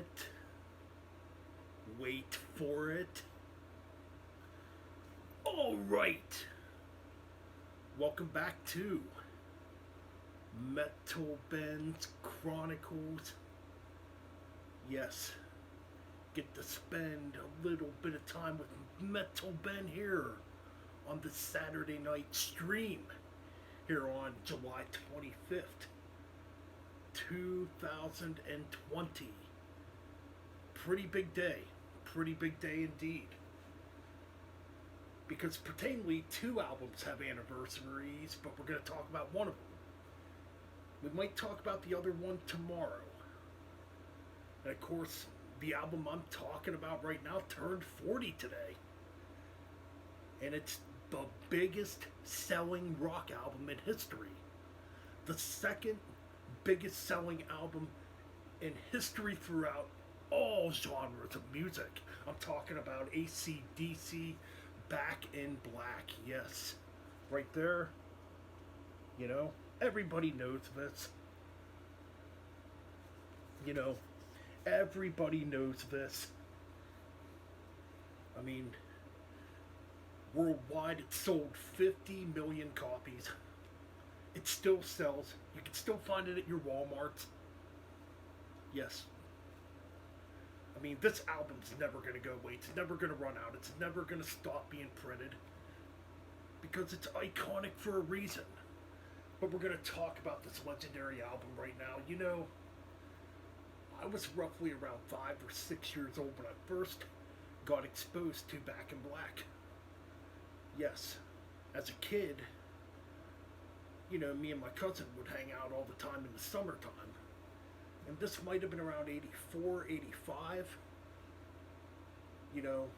it. Wait for it. All right. Welcome back to Metal Ben's Chronicles. Yes, get to spend a little bit of time with Metal Ben here on the Saturday night stream here on July 25th, 2020. Pretty big day. Pretty big day indeed. Because pertainingly, two albums have anniversaries, but we're going to talk about one of them. We might talk about the other one tomorrow. And of course, the album I'm talking about right now turned 40 today. And it's the biggest selling rock album in history. The second biggest selling album in history throughout all genres of music. I'm talking about AC/DC, Back in Black. Yes, right there. You know, everybody knows this. You know, everybody knows this. I mean, worldwide it sold 50 million copies. It still sells. You can still find it at your Walmarts. Yes. I mean, this album's never going to go away. It's never going to run out. It's never going to stop being printed. Because it's iconic for a reason. But we're going to talk about this legendary album right now. You know, I was roughly around 5 or 6 years old when I first got exposed to Back in Black. Yes, as a kid, you know, me and my cousin would hang out all the time in the summertime. And this might have been around 84, 85. You know,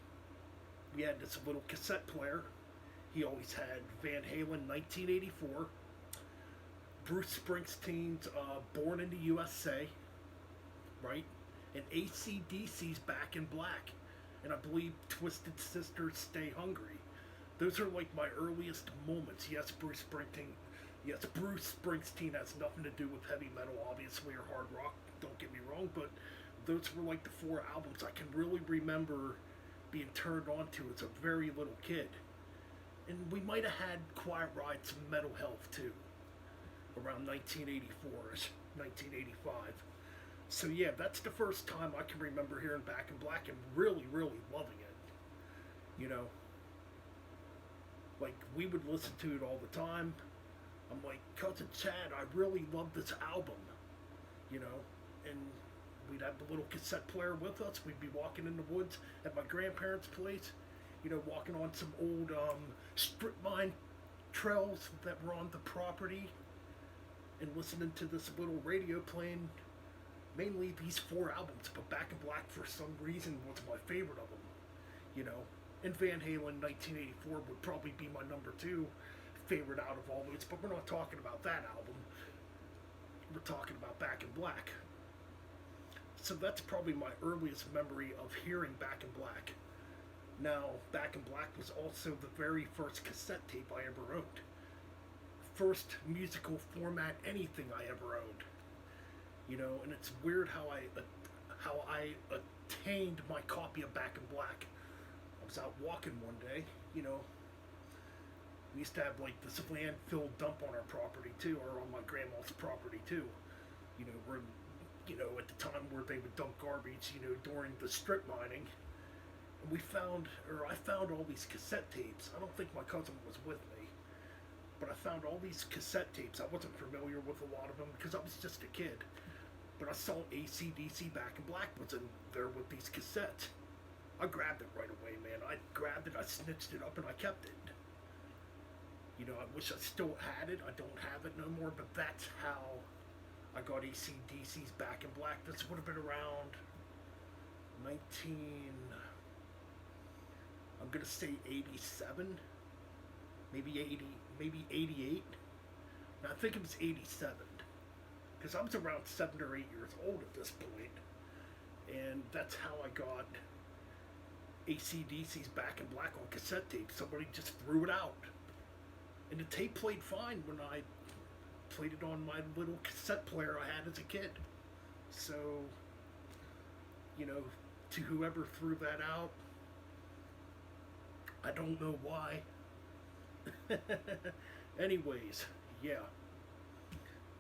we had this little cassette player. He always had Van Halen 1984, Bruce Springsteen's Born in the USA, right? And AC/DC's Back in Black. And I believe Twisted Sister's Stay Hungry. Those are like my earliest moments. Yes, Bruce Springsteen has nothing to do with heavy metal, obviously, or hard rock, don't get me wrong, but those were like the four albums I can really remember being turned on to as a very little kid. And we might have had Quiet Riot's Metal Health too, around 1984-ish, 1985. So yeah, that's the first time I can remember hearing Back in Black and really, really loving it. You know, like we would listen to it all the time. I'm like, Cousin Chad, I really love this album, you know, and we'd have the little cassette player with us. We'd be walking in the woods at my grandparents' place, you know, walking on some old strip mine trails that were on the property and listening to this little radio playing mainly these four albums, but Back in Black for some reason was my favorite of them, you know, and Van Halen 1984 would probably be my number two favorite out of all those, but we're not talking about that album. We're talking about Back in Black. So that's probably my earliest memory of hearing Back in Black. Now, Back in Black was also the very first cassette tape I ever owned. First musical format anything I ever owned. You know, and it's weird how I attained my copy of Back in Black. I was out walking one day, you know. We used to have like this landfill dump on our property too, or on my grandma's property too. You know, where, you know, at the time where they would dump garbage, you know, during the strip mining. And I found all these cassette tapes. I don't think my cousin was with me, but I found all these cassette tapes. I wasn't familiar with a lot of them because I was just a kid. But I saw AC/DC Back in Black was in there with these cassettes. I grabbed it right away, man. I grabbed it, I snitched it up, and I kept it. You know, I wish I still had it. I don't have it no more, but that's how I got AC/DC's Back in Black. This would have been around I'm going to say 87, maybe 80, maybe 88. And I think it was 87, because I was around 7 or 8 years old at this point. And that's how I got AC/DC's Back in Black on cassette tape. Somebody just threw it out. And the tape played fine when I played it on my little cassette player I had as a kid. So, You know, to whoever threw that out, I don't know why. Anyways, yeah,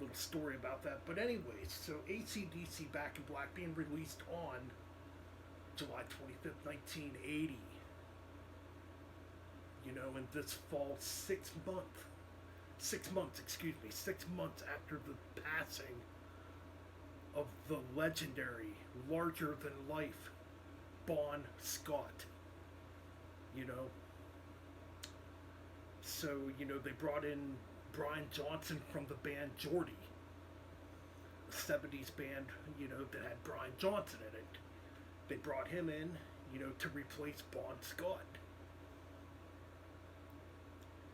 little story about that. But anyways, so AC/DC Back in Black being released on July 25th, 1980. You know, and this falls 6 months, excuse me, 6 months after the passing of the legendary, larger than life Bon Scott. You know, so, you know, they brought in Brian Johnson from the band Geordie, a 70s band, you know, that had Brian Johnson in it. They brought him in, you know, to replace Bon Scott.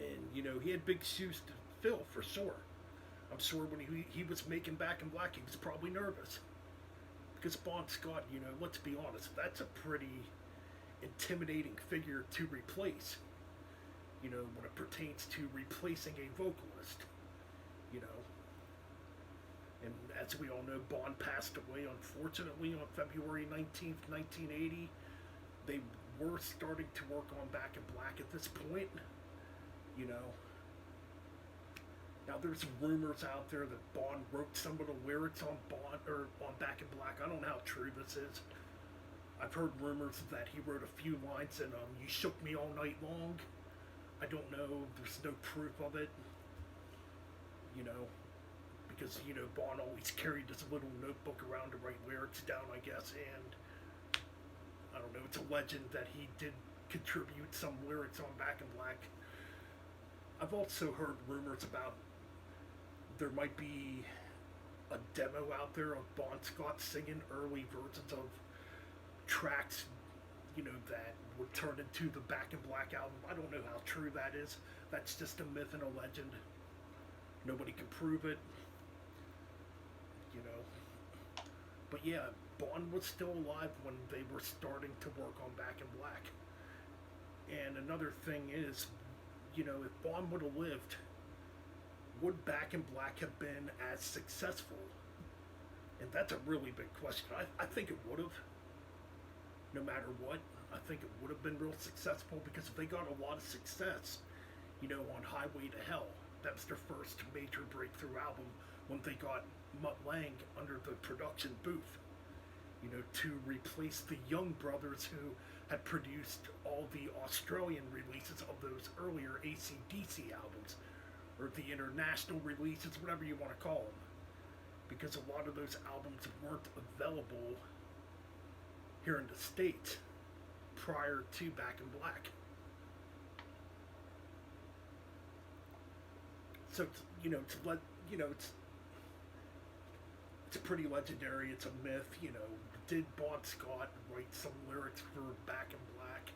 And, you know, he had big shoes to fill, for sure. I'm sure when he was making Back in Black, he was probably nervous. Because Bon Scott, you know, let's be honest, that's a pretty intimidating figure to replace. You know, when it pertains to replacing a vocalist. You know. And as we all know, Bon passed away, unfortunately, on February 19th, 1980. They were starting to work on Back in Black at this point. You know. Now, there's rumors out there that Bon wrote some of the lyrics on Back in Black. I don't know how true this is. I've heard rumors that he wrote a few lines in You Shook Me All Night Long. I don't know. There's no proof of it. You know, because, you know, Bon always carried this little notebook around to write lyrics down, I guess, and I don't know, it's a legend that he did contribute some lyrics on Back in Black. I've also heard rumors about there might be a demo out there of Bon Scott singing early versions of tracks, you know, that would turn into the Back in Black album. I don't know how true that is. That's just a myth and a legend. Nobody can prove it. You know. But yeah, Bon was still alive when they were starting to work on Back in Black. And another thing is, you know, if Bon would have lived, would Back in Black have been as successful? And that's a really big question. I think it would have. No matter what, I think it would have been real successful, because if they got a lot of success, you know, on Highway to Hell, that was their first major breakthrough album when they got Mutt Lange under the production booth, you know, to replace the Young Brothers who had produced all the Australian releases of those earlier AC/DC albums, or the international releases, whatever you want to call them, because a lot of those albums weren't available here in the States prior to Back in Black. So, you know, it's pretty legendary. It's a myth. You know, did Bon Scott write some lyrics for Back in Black?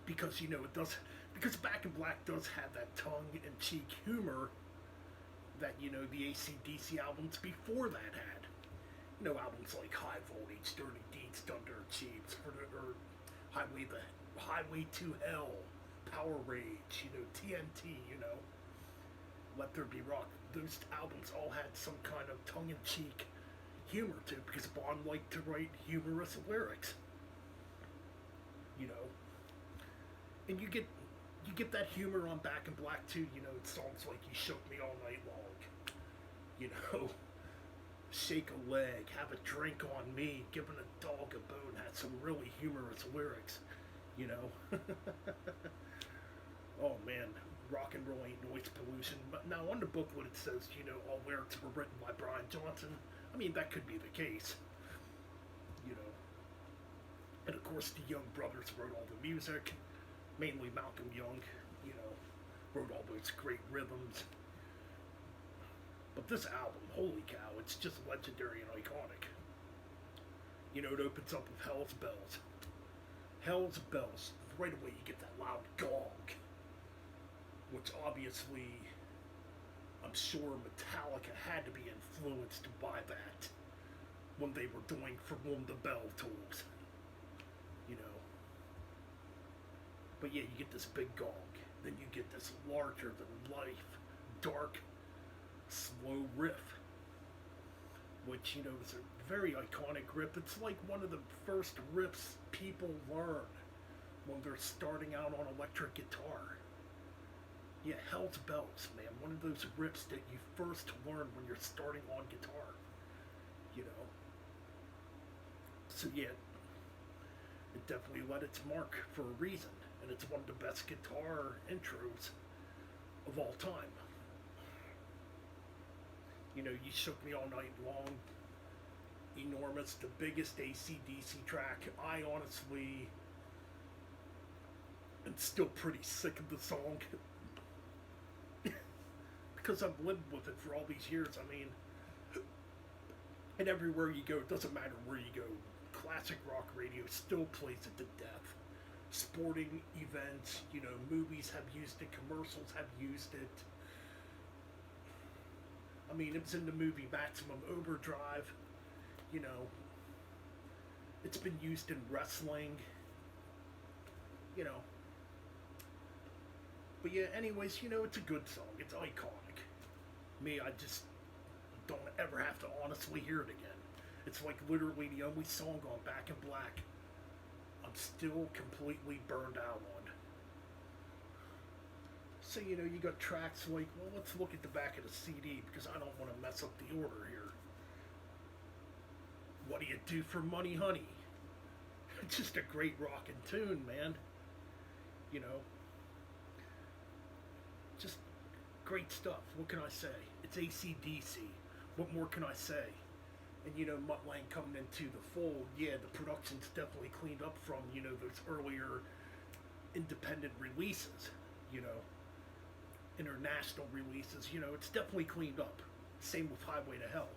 Because, you know, it does. Because Back in Black does have that tongue-in-cheek humor that, you know, the AC/DC albums before that had. You know, albums like High Voltage, Dirty Deeds Done Dirt Cheap, or Highway to Hell, Power Rage, you know, TNT, you know, Let There Be Rock. Those albums all had some kind of tongue-in-cheek humor to it, because Bon liked to write humorous lyrics. You know, and you get that humor on Back in Black too. You know, songs like You Shook Me All Night Long. You know. Shake a leg, have a drink on me, giving a dog a bone, had some really humorous lyrics, you know. Oh man, rock and roll ain't noise pollution. But now on the booklet it says, you know, all lyrics were written by Brian Johnson. I mean, that could be the case, you know. And of course the Young Brothers wrote all the music, mainly Malcolm Young, you know, wrote all those great rhythms. But this album, holy cow, it's just legendary and iconic. You know, it opens up with Hell's Bells. Hell's Bells, right away you get that loud gong, which obviously, I'm sure Metallica had to be influenced by that when they were doing From Whom the Bell Tolls. You know. But yeah, you get this big gong, then you get this larger than life, dark, slow riff. which, is a very iconic rip. It's like one of the first riffs people learn when they're starting out on electric guitar. Yeah, Hell's Bells, man. One of those riffs that you first learn when you're starting on guitar. You know. So yeah, it definitely left its mark for a reason. And it's one of the best guitar intros of all time. You Shook Me All Night Long. Enormous. The biggest AC/DC track. I honestly am still pretty sick of the song. Because I've lived with it for all these years. I mean, and everywhere you go, it doesn't matter where you go, classic rock radio still plays it to death. Sporting events, movies have used it, commercials have used it. I mean, it was in the movie Maximum Overdrive. It's been used in wrestling. But yeah, anyways, it's a good song. It's iconic. Me, I just don't ever have to honestly hear it again. It's like literally the only song on Back in Black I'm still completely burned out on. So, you got tracks like, well, let's look at the back of the CD because I don't want to mess up the order here. What Do You Do for Money, Honey? It's just a great rockin' tune, man. Just great stuff. What can I say? It's AC/DC. What more can I say? And Mutt Lange coming into the fold, yeah, the production's definitely cleaned up from, those earlier independent releases, international releases, it's definitely cleaned up. Same with Highway to Hell.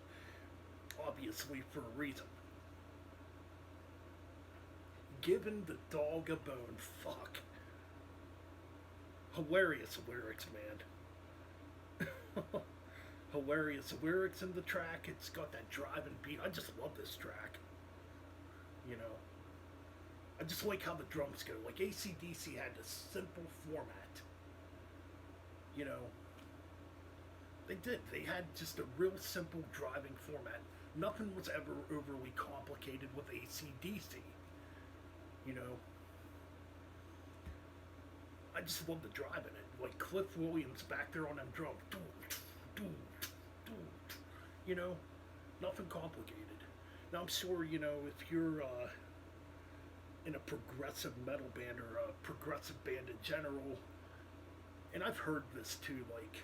Obviously for a reason. Giving the Dog a Bone, fuck. Hilarious lyrics, man. Hilarious lyrics in the track. It's got that driving beat. I just love this track. I just like how the drums go. Like AC/DC had this simple format. They did. They had just a real simple driving format. Nothing was ever overly complicated with AC/DC. I just love the drive in it. Like Cliff Williams back there on them drums. Nothing complicated. Now I'm sure, if you're in a progressive metal band or a progressive band in general, and I've heard this too, like,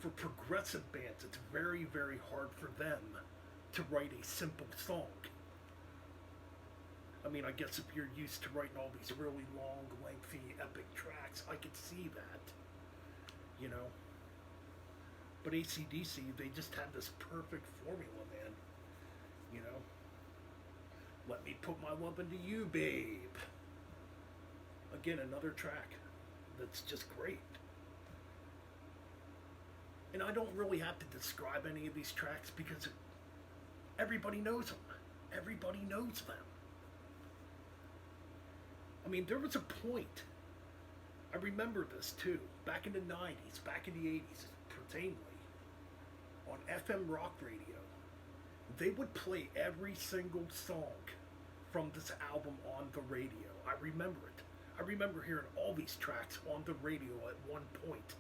for progressive bands, it's very, very hard for them to write a simple song. I mean, I guess if you're used to writing all these really long, lengthy, epic tracks, I could see that. But AC/DC, they just had this perfect formula, man. Let Me Put My Love Into You, Babe. Again, another track that's just great. And I don't really have to describe any of these tracks because everybody knows them. Everybody knows them. I mean, there was a point, I remember this too, back in the 90s, back in the 80s, pertainly, on FM rock radio, they would play every single song from this album on the radio. I remember it. I remember hearing all these tracks on the radio at one point.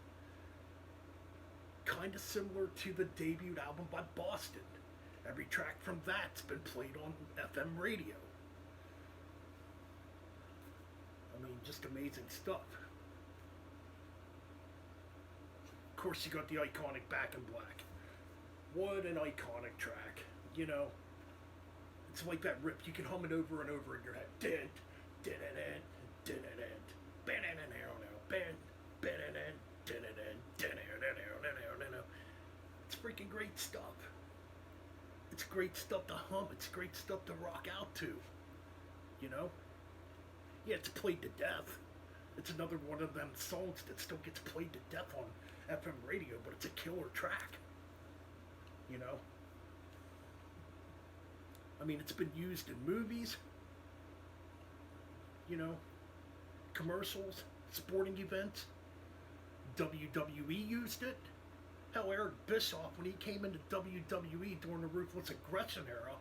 Kind of similar to the debut album by Boston. Every track from that's been played on FM radio. I mean, just amazing stuff. Of course, you got the iconic Back in Black. What an iconic track. It's like that rip. You can hum it over and over in your head. It's freaking great stuff. It's great stuff to hum. It's great stuff to rock out to. Yeah, it's played to death. It's another one of them songs that still gets played to death on FM radio, but it's a killer track. I mean, it's been used in movies, commercials, sporting events. WWE used it. Hell, Eric Bischoff, when he came into WWE during the Ruthless Aggression era,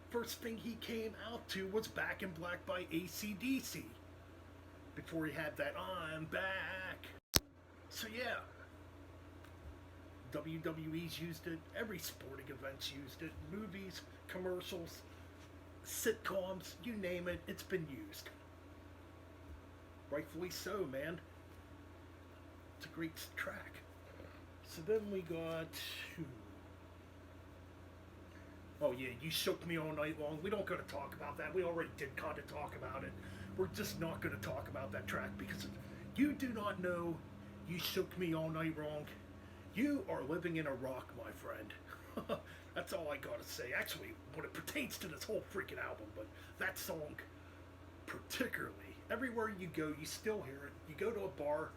first thing he came out to was Back in Black by AC/DC. Before he had that I'm back. So yeah, WWE's used it, every sporting event's used it, movies, commercials, sitcoms, you name it, it's been used. Rightfully so, man. It's a great track. So then we got... Oh yeah, You Shook Me All Night Long. We don't gotta talk about that. We already did kind of talk about it. We're just not gonna talk about that track because if you do not know You Shook Me All Night Long, you are living in a rock, my friend. That's all I gotta say. Actually, when it pertains to this whole freaking album, but that song particularly, everywhere you go, you still hear it. You go to a bar,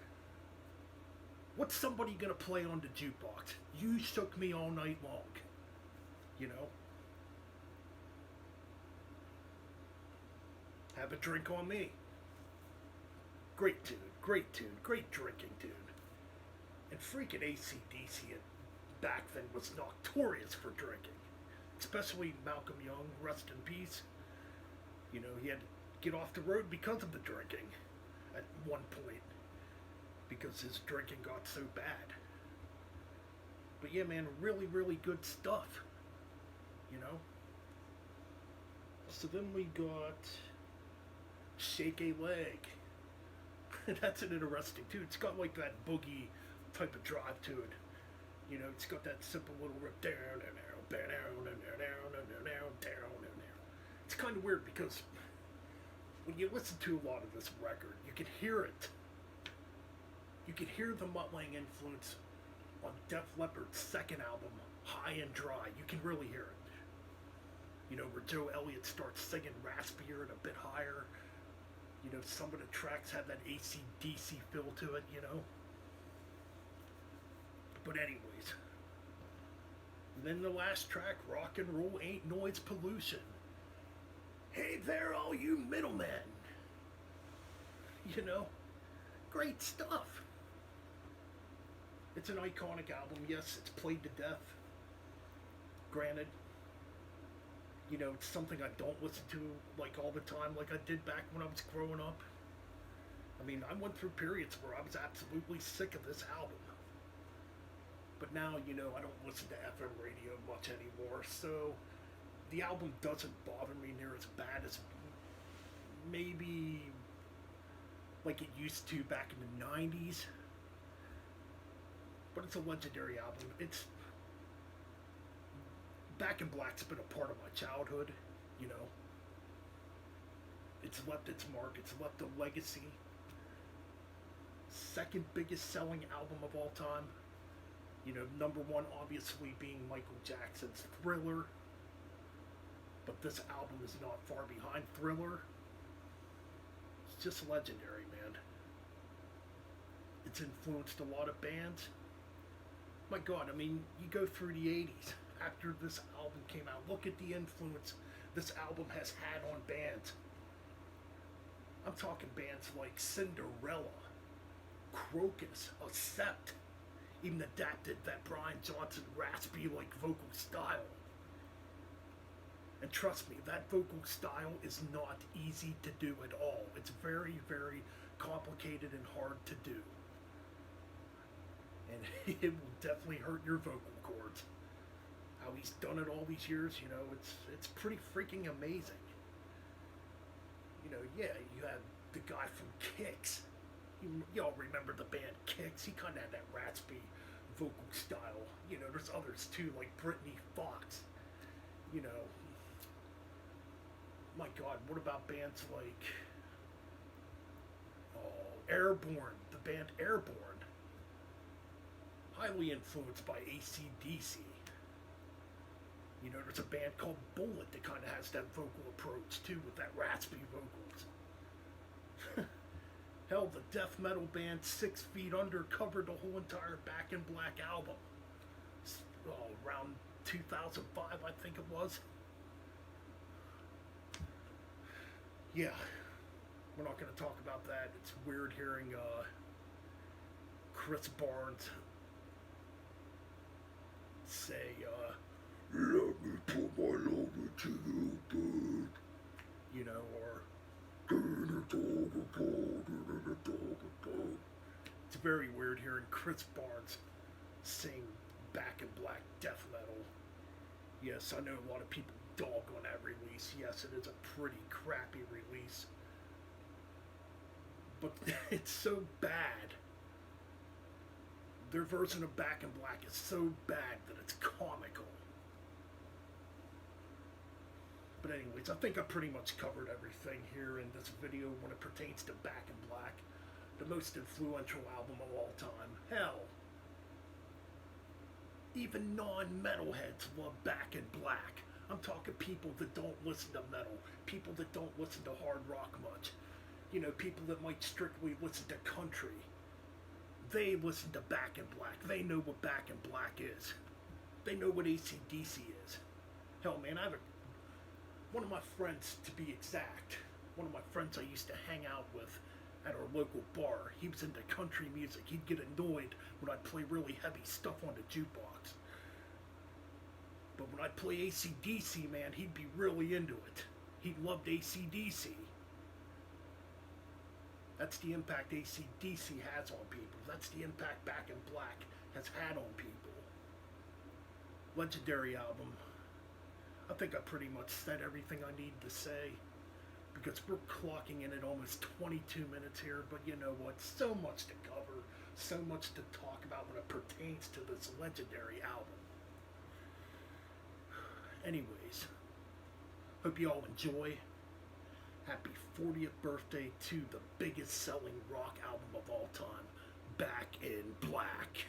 what's somebody gonna play on the jukebox? You Shook Me All Night Long. You know? Have a drink on me. Great tune, great drinking tune. And freaking AC/DC back then was notorious for drinking. Especially Malcolm Young, rest in peace. You know, he had to get off the road because of the drinking at one point. Because his drinking got so bad. But yeah, man, really good stuff. You know? So then we got Shake a Leg. That's an interesting tune. It's got like that boogie type of drive to it. You know, it's got that simple little rip down. It's kind of weird because when you listen to a lot of this record, you can hear it. You can hear the muttling influence on Def Leppard's second album, High and Dry. You can really hear it. You know, where Joe Elliott starts singing raspier and a bit higher. You know, some of the tracks have that AC/DC feel to it, you know. But anyways. And then the last track, Rock and Roll Ain't Noise Pollution. Hey there, all you middlemen. You know, great stuff. It's an iconic album. Yes, it's played to death. Granted, you know, it's something I don't listen to like all the time like I did back when I was growing up. I mean, I went through periods where I was absolutely sick of this album. But now, you know, I don't listen to FM radio much anymore, so the album doesn't bother me near as bad as maybe like it used to back in the 90s. But it's a legendary album. It's Back in Black's been a part of my childhood, you know. It's left its mark. It's left a legacy. Second biggest selling album of all time. You know, number one obviously being Michael Jackson's Thriller. But this album is not far behind Thriller. It's just legendary, man. It's influenced a lot of bands. My God, I mean, you go through the 80s. After this album came out, look at the influence this album has had on bands. I'm talking bands like Cinderella, Crocus, Accept, even adapted that Brian Johnson raspy like vocal style. And trust me, that vocal style is not easy to do at all. It's very complicated and hard to do. And it will definitely hurt your vocal cords. How he's done it all these years, you know, it's pretty freaking amazing. You know, yeah, you have the guy from Kix. Y'all remember the band Kix? He kind of had that raspy vocal style. You know, there's others too, like Brittany Fox. You know, my God, what about bands like Airborne, the band Airborne? Highly influenced by AC/DC. You know, there's a band called Bullet that kind of has that vocal approach too, with that raspy vocals. Hell, the death metal band 6 Feet Under covered the whole entire Back in Black album. Around 2005, I think it was. Yeah, we're not going to talk about that. It's weird hearing Chris Barnes say, let me put my love into you, babe. You know, or it's very weird hearing Chris Barnes sing Back in Black death metal. Yes, I know a lot of people dog on that release. Yes, it is a pretty crappy release. But it's so bad. Their version of Back in Black is so bad that it's comical. But anyways, I think I pretty much covered everything here in this video when it pertains to Back in Black, the most influential album of all time. Hell, even non-metalheads love Back in Black. I'm talking people that don't listen to metal, people that don't listen to hard rock much, you know, people that might strictly listen to country. They listen to Back in Black. They know what Back in Black is. They know what AC/DC is. Hell, man, one of my friends, to be exact, one of my friends I used to hang out with at our local bar, he was into country music. He'd get annoyed when I'd play really heavy stuff on the jukebox. But when I'd play AC/DC, man, he'd be really into it. He loved AC/DC. That's the impact AC/DC has on people. That's the impact Back in Black has had on people. Legendary album. I think I pretty much said everything I need to say, because we're clocking in at almost 22 minutes here, but you know what? So much to cover, so much to talk about when it pertains to this legendary album. Anyways, hope you all enjoy. Happy 40th birthday to the biggest selling rock album of all time, Back in Black.